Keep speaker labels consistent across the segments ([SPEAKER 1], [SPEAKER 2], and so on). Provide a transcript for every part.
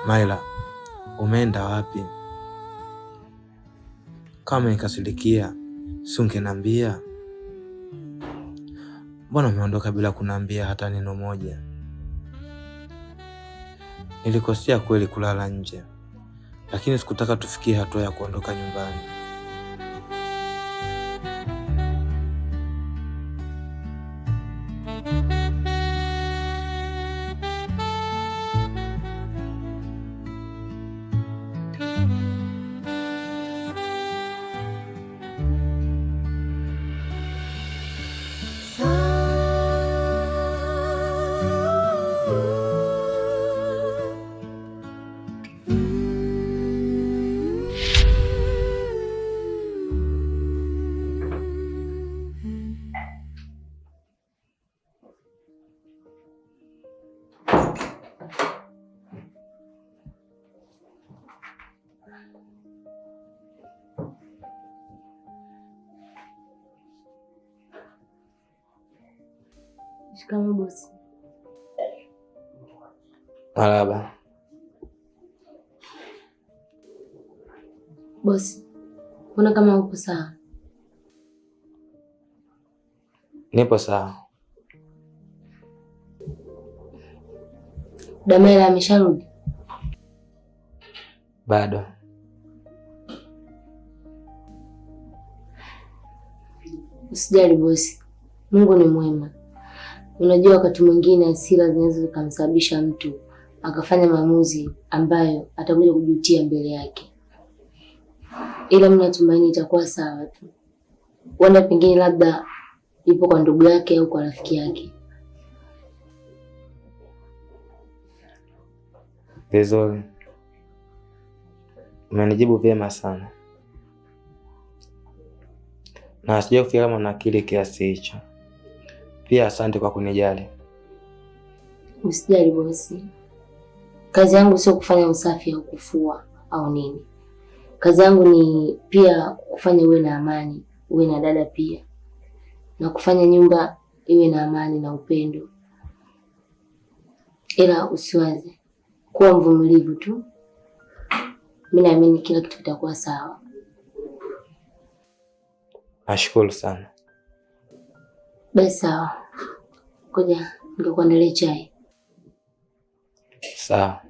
[SPEAKER 1] Maila, umeenda wapi? Kama nikasilikia, si ungeniambia? Mbona umeondoka bila kuniambia hata neno moja? Nilikosea kweli kulala nje, lakini sikutaka tufikie hatua ya kuondoka nyumbani.
[SPEAKER 2] Shikamoo bosi.
[SPEAKER 1] Marahaba.
[SPEAKER 2] Bosi, mbona kama upo sawa?
[SPEAKER 1] Nipo sawa.
[SPEAKER 2] Damela amesharudi?
[SPEAKER 1] Bado.
[SPEAKER 2] Usijali bosi, Mungu ni mwema. Unajua wakati mwingine hasira zinaweza zikamsababisha mtu akafanya maamuzi ambayo atakuja kujutia mbele yake. Ila mimi natumaini itakuwa sawa tu. Wanda pengine labda yupo kwa ndugu yake au kwa rafiki yake.
[SPEAKER 1] Vizuri. Umenijibu vyema sana. Na sija kufikiria kama una akili kiasi hicho. Pia asante kwa kunijali.
[SPEAKER 2] Usijali bosi. Kazi yangu sio kufanya usafi au kufua au nini. Kazi yangu ni pia kufanya uwe na amani, uwe na dada pia. Na kufanya nyumba iwe na amani na upendo. Ila usiwaze. Kuwa mvumilivu tu. Mimi naamini kila kitu kitakuwa sawa.
[SPEAKER 1] Nashukuru sana.
[SPEAKER 2] Basi sawa. Ngoja nikuandalie chai.
[SPEAKER 1] Sawa.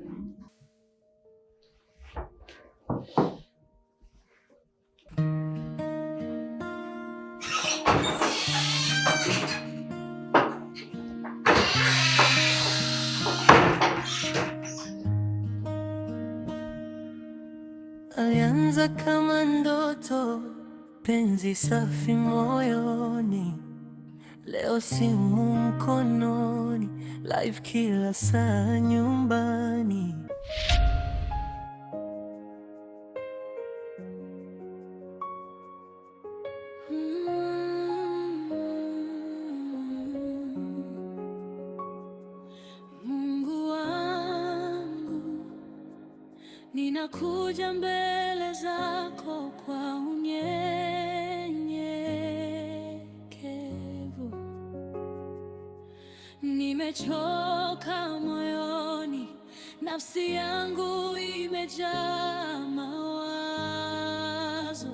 [SPEAKER 3] Alianza kama ndoto, penzi safi moyoni. Leo simu mkononi, live kila saa nyumbani. Mungu wangu, ninakuja mbele zako kwa unyenyekevu. Nimechoka moyoni, nafsi yangu imejaa mawazo,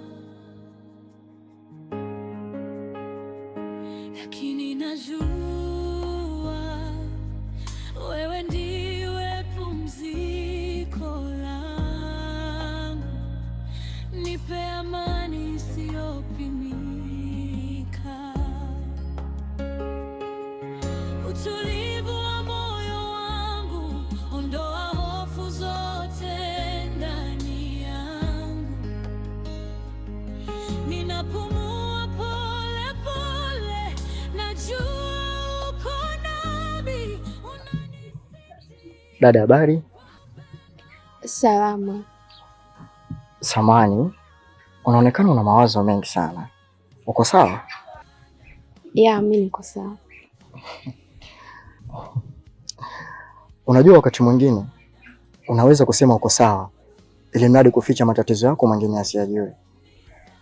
[SPEAKER 3] lakini najua wewe ndiwe pumziko langu. Nipe amani isiyopimika, utulivu wa moyo wangu, ondoa hofu zote ndani yangu. Ninapumua pole pole, najua uko nami.
[SPEAKER 4] Dada, habari?
[SPEAKER 5] Salama.
[SPEAKER 4] Samani, unaonekana una mawazo mengi sana. Uko sawa?
[SPEAKER 5] Ya, mimi niko sawa.
[SPEAKER 4] Unajua wakati mwingine unaweza kusema uko sawa ili mradi kuficha matatizo yako mwingine asiyajue,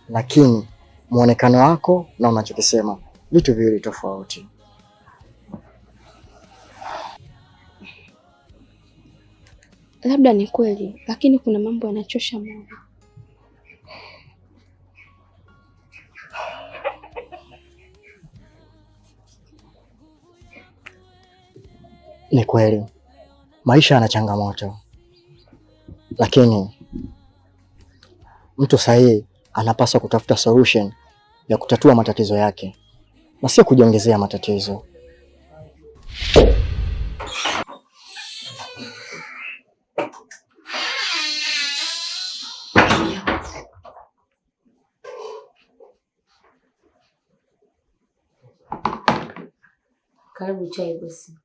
[SPEAKER 4] lakini muonekano wako na unachokisema vitu viwili tofauti.
[SPEAKER 5] Labda ni kweli, lakini kuna mambo yanachosha moyo.
[SPEAKER 4] Ni kweli maisha yana changamoto, lakini mtu sahihi anapaswa kutafuta solution ya kutatua matatizo yake na sio kujiongezea matatizo.
[SPEAKER 2] Karibu chai bosi.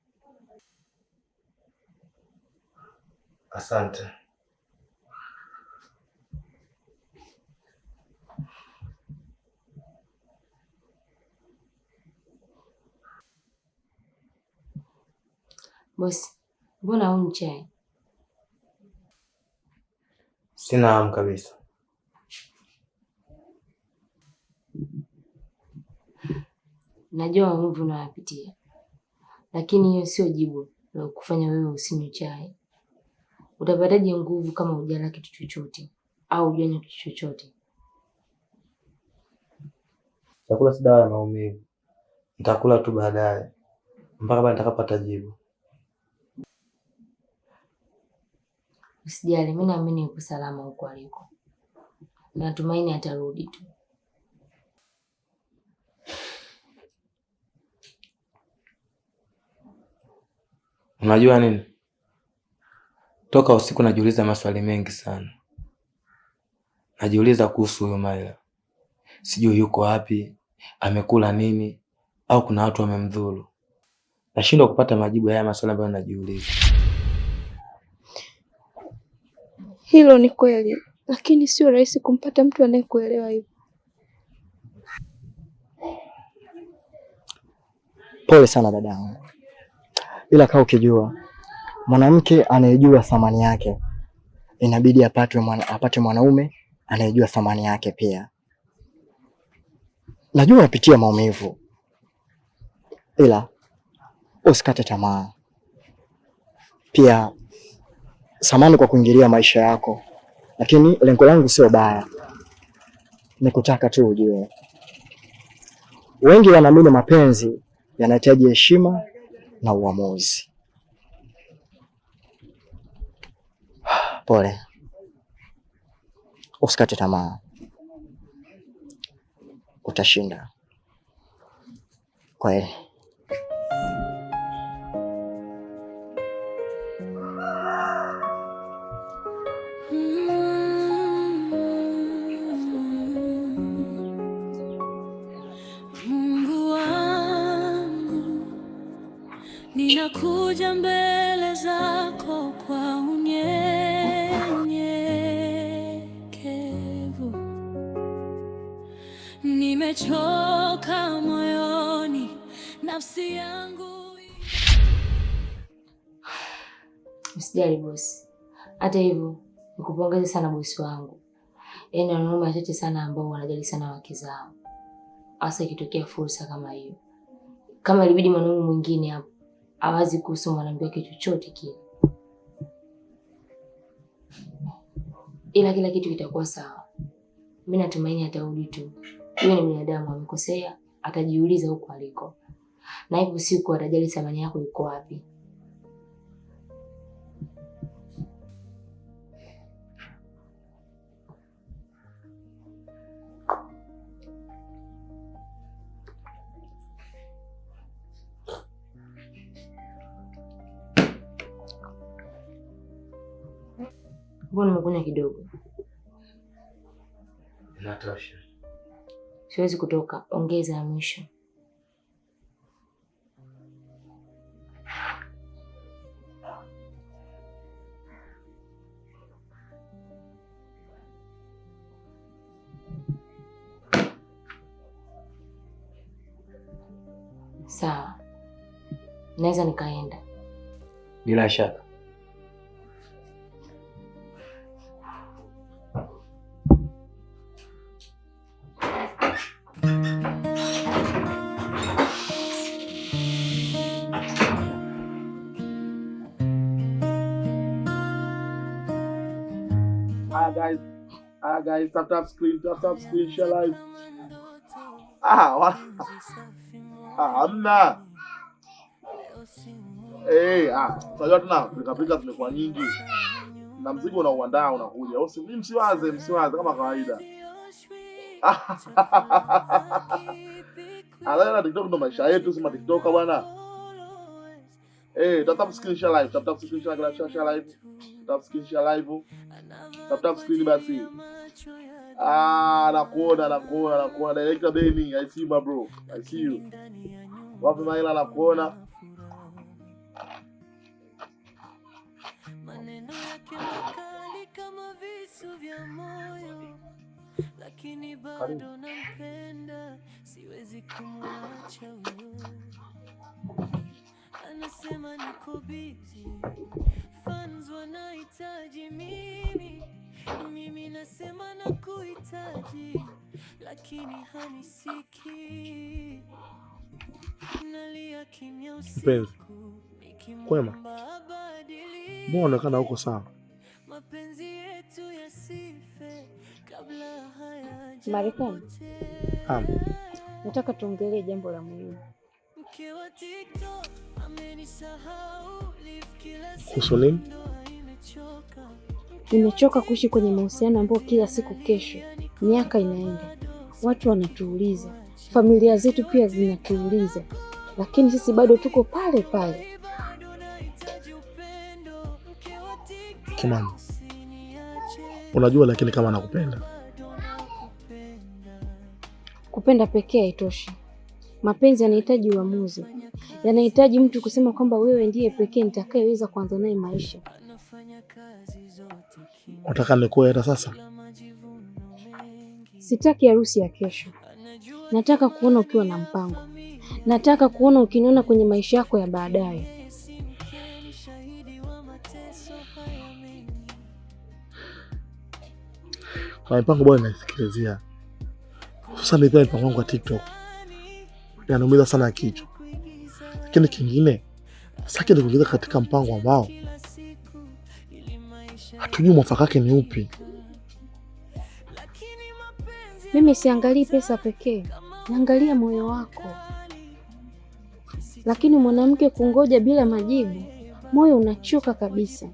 [SPEAKER 1] Asante.
[SPEAKER 2] Bosi, mbona hunywi chai?
[SPEAKER 1] Sina hamu kabisa.
[SPEAKER 2] Najua maumivu unayopitia, lakini hiyo sio jibu la kufanya wewe usinywe chai. Utapataje nguvu kama hujala kitu chochote au hujanywa kitu chochote?
[SPEAKER 1] Chakula si dawa ya maumivu. Nitakula tu baadaye mpaka baada nitakapata jibu.
[SPEAKER 2] Usijali, mimi naamini yuko salama huko aliko. Natumaini atarudi tu.
[SPEAKER 1] Unajua nini? Toka usiku najiuliza maswali mengi sana. Najiuliza kuhusu huyo Maila. Sijui yuko wapi, amekula nini, au kuna watu wamemdhuru. Nashindwa kupata majibu ya haya maswali ambayo najiuliza.
[SPEAKER 5] Hilo ni kweli, lakini sio rahisi kumpata mtu anayekuelewa hivyo.
[SPEAKER 4] Pole sana dadangu, ila kaa ukijua mwanamke anayejua thamani yake inabidi apate mwanaume anayejua thamani yake pia. Najua unapitia maumivu, ila usikate tamaa. Pia samahani kwa kuingilia maisha yako, lakini lengo langu sio baya. Nikutaka tu ujue, wengi wanaamini mapenzi yanahitaji heshima na uamuzi. Pole, usikate tamaa, utashinda. Kwaheri.
[SPEAKER 3] Mungu wangu, ninakuja mbele zako kwa unyenyekevu. Nimechoka moyoni, nafsi yangu.
[SPEAKER 2] Usijali bosi. Hata hivyo, nikupongeze sana bosi wangu. Yaani wanaume wachache sana ambao wanajali sana wake zao. Hasa ikitokea fursa kama hiyo. Kama ilibidi mwanaume mwingine hapo hawazi kuhusu mwanamke wake chochote kile. Ila kila kitu kitakuwa sawa. Mimi natumaini atarudi tu. Yeye ni binadamu, amekosea, atajiuliza huko aliko. Na hivyo siku atajali thamani yako iko wapi. Mbona nimekunywa kidogo?
[SPEAKER 1] Inatosha.
[SPEAKER 2] Siwezi kutoka, ongeza ya mwisho. Sawa. Naweza nikaenda.
[SPEAKER 1] Bila shaka.
[SPEAKER 6] Guys, tap screen, share live. Hamna. Unajua tena pilika zimekuwa nyingi. Na mzigo unauandaa unakuja. Msiwaze kama kawaida. Ala, TikTok ndo maisha yetu, sima TikTok bwana. Tap screen share live, tap screen share live. Tap screen share live. Tap screen basi. Nakuona. Director Benny, I see you, my bro. I see you. Wapi Maila nakuona.
[SPEAKER 3] Maneno yake makali kama visu vya moyo, lakini bado nampenda, siwezi kumwacha huyo. Anasema niko busy, fans wanahitaji mimi nasema nakuhitaji, lakini hanisiki. Nalia kimya usiku.
[SPEAKER 6] Kwema. Mbona unaonekana huko sawa?
[SPEAKER 3] Mapenzi yetu yasife kabla hayaja.
[SPEAKER 7] Marekani. Nataka tuongelee jambo la muhimu.
[SPEAKER 6] Kuhusu nini?
[SPEAKER 7] Nimechoka kuishi kwenye mahusiano ambayo kila siku kesho. Miaka inaenda, watu wanatuuliza, familia zetu pia zinatuuliza, lakini sisi bado tuko pale pale.
[SPEAKER 6] Kimani, unajua lakini kama nakupenda.
[SPEAKER 7] Kupenda pekee haitoshi. Mapenzi yanahitaji uamuzi, yanahitaji mtu kusema kwamba wewe ndiye pekee nitakayeweza kuanza naye maisha.
[SPEAKER 6] Unataka nikuoe hata sasa?
[SPEAKER 7] Sitaki harusi ya kesho. Nataka kuona ukiwa na mpango. Nataka kuona ukiniona kwenye maisha yako ya baadaye.
[SPEAKER 6] Kwa mpango bwana naisikilizia. Sasa ni pia mpango wangu wa TikTok. Yanaumiza sana kichwa. Lakini kingine, sasa ni kuingiza katika mpango ambao hatujui mwafaka wake ni upi.
[SPEAKER 7] Mimi siangalii pesa pekee, naangalia moyo wako. Lakini mwanamke kungoja bila majibu, moyo unachoka kabisa.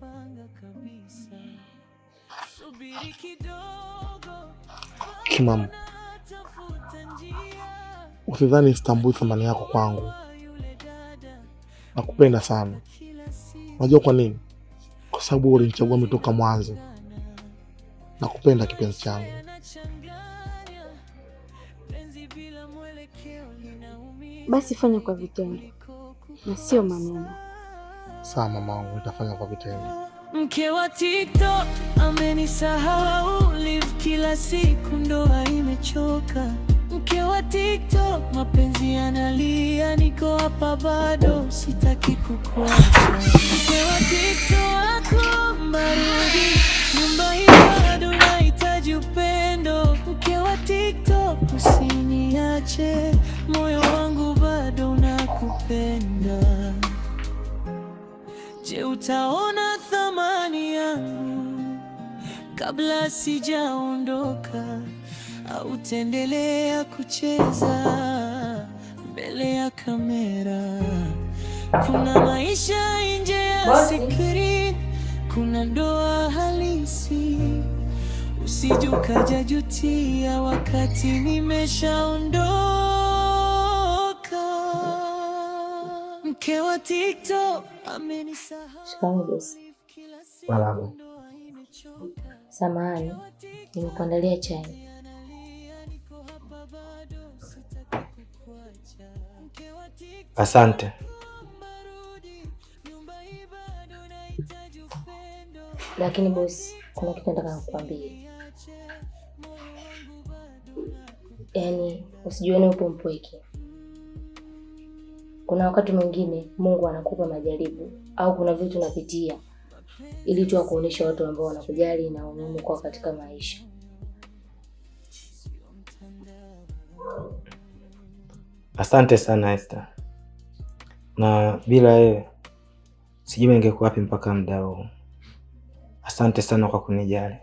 [SPEAKER 6] Kimam, usidhani sitambui thamani yako kwangu. Nakupenda sana. Unajua kwa nini? Kwa sababu ulinichagua mimi toka mwanzo. Nakupenda kipenzi changu.
[SPEAKER 7] Basi fanya kwa vitendo na sio maneno.
[SPEAKER 6] Sawa mamangu, nitafanya kwa vitendo.
[SPEAKER 3] Mke wa TikTok amenisahau, live kila siku ndoa imechoka. Mke wa TikTok mapenzi yanalia, niko hapa bado sitaki kukuacha. Mke wa TikTok akomba rudi, nyumba hii bado inahitaji upendo. Mke wa TikTok usiniache, moyo wangu bado unakupenda. Je, utaona thamani yangu kabla sijaondoka, au utaendelea kucheza mbele ya kamera? Kuna maisha nje ya screen, kuna ndoa halisi. Usije ukajutia wakati nimeshaondoka. Mke wa TikTok amenisahau.
[SPEAKER 2] Shikamoo bosi.
[SPEAKER 1] Salamu.
[SPEAKER 2] Samahani, nimekuandalia chai.
[SPEAKER 1] Asante.
[SPEAKER 2] Lakini bosi, kuna kitu nataka kukuambia. Yaani usijione upo mpweke. kuna wakati mwingine Mungu anakupa majaribu au kuna vitu unapitia ili tu akuonesha watu ambao wanakujali na umuhimu kwa katika maisha.
[SPEAKER 1] Asante sana Esther. Na bila wewe sijui ningekuwa wapi mpaka muda huu. Asante sana kwa kunijali.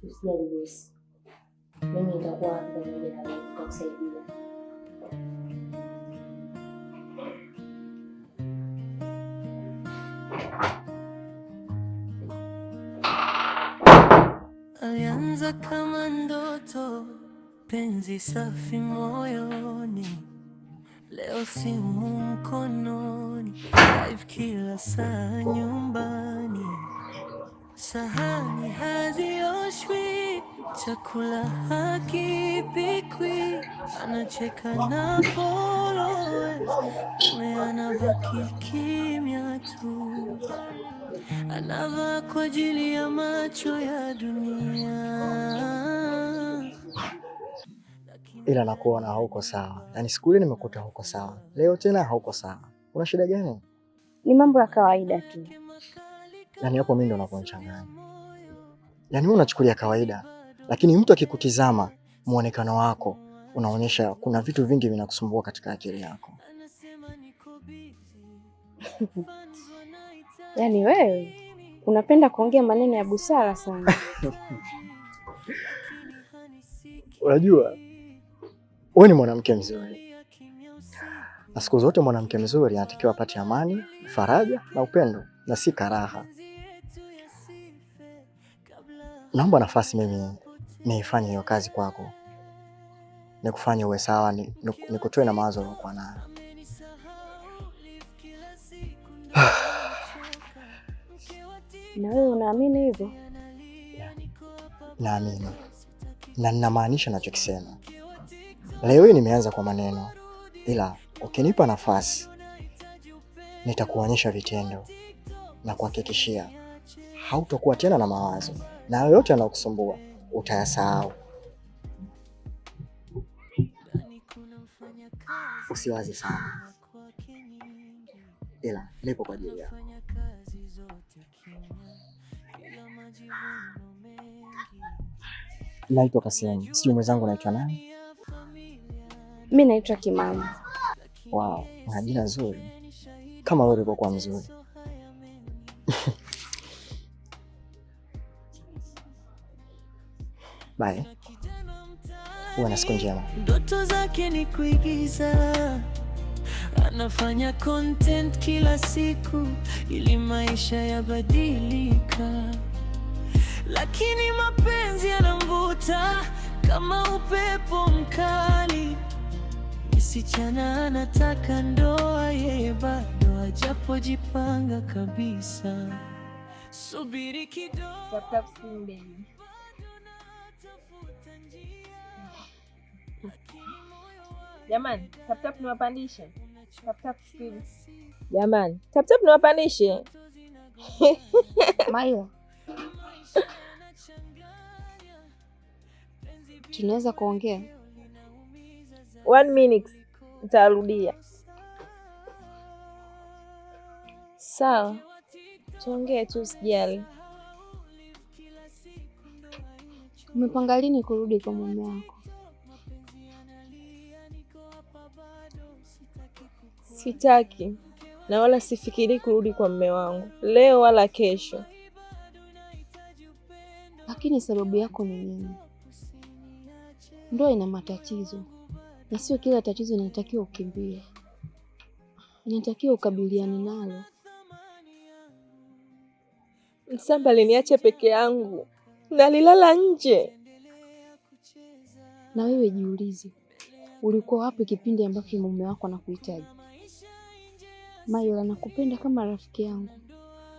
[SPEAKER 2] Usijali bosi. Mimi nitakuwa hapa pamoja na wewe kukusaidia.
[SPEAKER 3] Alianza kama ndoto, penzi safi moyoni, leo simu mkononi, live kila saa nyumbani, sahani hazioshwi, chakula hakipikwi, anacheka na followers, anabaki kimya tu, anavaa kwa ajili ya macho ya dunia.
[SPEAKER 4] Ila nakuona hauko sawa. Yaani siku ile nimekuta hauko sawa, leo tena hauko sawa. Una shida gani?
[SPEAKER 7] Ni mambo ya kawaida tu.
[SPEAKER 4] Yaani hapo mimi ndo nakunichanganya. Yaani wewe unachukulia kawaida, lakini mtu akikutizama muonekano wako unaonyesha kuna vitu vingi vinakusumbua katika akili yako.
[SPEAKER 7] Yaani wewe unapenda kuongea maneno ya busara sana.
[SPEAKER 4] Unajua wewe ni mwanamke mzuri, na siku zote mwanamke mzuri anatakiwa apate amani, faraja na upendo na si karaha. Naomba nafasi mimi niifanye hiyo kazi kwako, nikufanye uwe sawa, nikutoe na mawazo uliokuwa nayo.
[SPEAKER 7] Na wewe unaamini hivyo?
[SPEAKER 4] Naamini na ninamaanisha nachokisema. Leo hii nimeanza kwa maneno, ila ukinipa nafasi nitakuonyesha vitendo na kuhakikishia hautakuwa tena na mawazo, na yoyote yanayokusumbua utayasahau. Usiwazi sana, ila nipo kwa ajili yako. Naitwa Kasimu. Sijui mwenzangu naitwa nani?
[SPEAKER 7] Mimi naitwa Kimani.
[SPEAKER 4] Wow, una jina zuri kama wewe ulivyokuwa mzuri. Bye. Uwe na siku njema.
[SPEAKER 3] Ndoto zake ni kuigiza, anafanya content kila siku ili maisha yabadilika, lakini mapenzi yanamvuta kama upepo mkali. Msichana anataka ndoa, yeye bado hajapojipanga kabisa. Subiri kidogo.
[SPEAKER 8] Jamani, tap tap niwapandishe. Tap tap speed. Jamani, tap tap niwapandishe.
[SPEAKER 7] Maila, tunaweza kuongea
[SPEAKER 8] 1 minute. Nitarudia. Sawa. Tuongee tu, usijali.
[SPEAKER 7] Umepanga lini kurudi kwa mume wako?
[SPEAKER 8] Sitaki na wala sifikiri kurudi kwa mume wangu leo wala kesho.
[SPEAKER 7] Lakini sababu yako ni nini? Ndoa ina matatizo, na sio kila tatizo linatakiwa ukimbie. Inatakiwa ukabiliane nalo.
[SPEAKER 8] Msamba aliniacha peke yangu, nalilala nje.
[SPEAKER 7] Na wewe jiulize, ulikuwa wapi kipindi ambacho mume wako anakuhitaji? Maila, nakupenda kama rafiki yangu,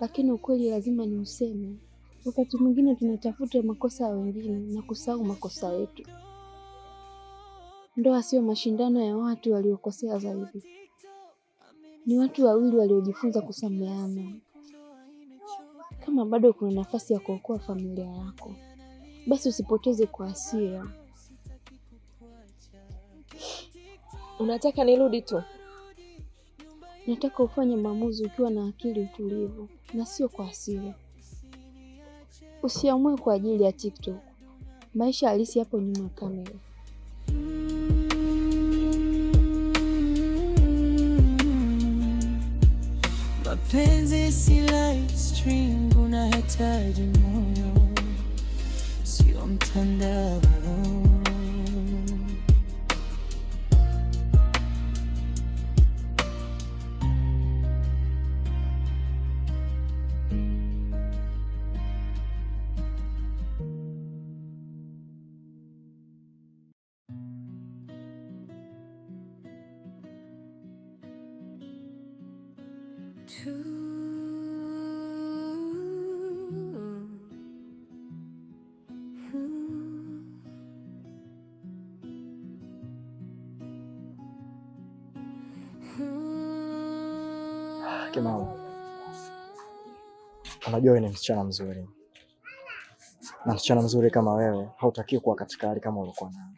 [SPEAKER 7] lakini ukweli lazima ni useme. Wakati mwingine tunatafuta makosa ya wengine na kusahau makosa yetu. Ndoa sio mashindano ya watu waliokosea zaidi. Ni watu wawili waliojifunza kusameheana. Kama bado kuna nafasi ya kuokoa familia yako, basi usipoteze kwa hasira.
[SPEAKER 8] Unataka nirudi tu?
[SPEAKER 7] Nataka ufanye maamuzi ukiwa na akili utulivu na sio kwa hasira. Usiamue kwa ajili ya TikTok. Maisha halisi hapo nyuma ya kamera.
[SPEAKER 3] Mapenzi si live stream, unahitaji moyo, sio mtandao.
[SPEAKER 4] Kimau, unajua wewe ni msichana mzuri, na msichana mzuri kama wewe hautakiwi kuwa katika hali kama ulikuwa nayo.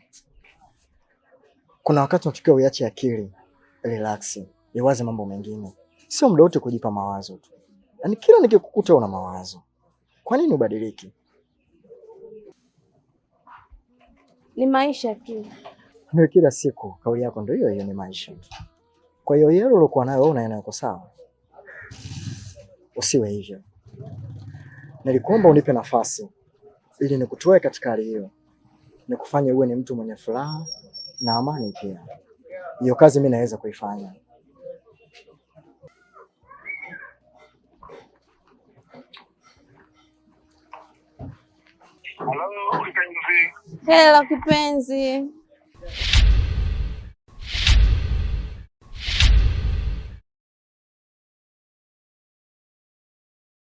[SPEAKER 4] Kuna wakati unatakiwa uache akili relax, iwaze mambo mengine, sio muda wote kujipa mawazo tu. Yaani kila nikikukuta una mawazo, kwa nini ubadiliki?
[SPEAKER 7] Ni maisha tu.
[SPEAKER 4] Ndio, kila siku kauli yako ndio hiyo hiyo, ni maisha tu. Kwa hiyo yale uliokuwa nayo wewe unaona yako sawa. Usiwe hivyo. Nilikuomba unipe nafasi ili nikutoe katika hali hiyo, nikufanye uwe ni mtu mwenye furaha na amani pia. Hiyo kazi mimi naweza kuifanya.
[SPEAKER 7] Hello kipenzi.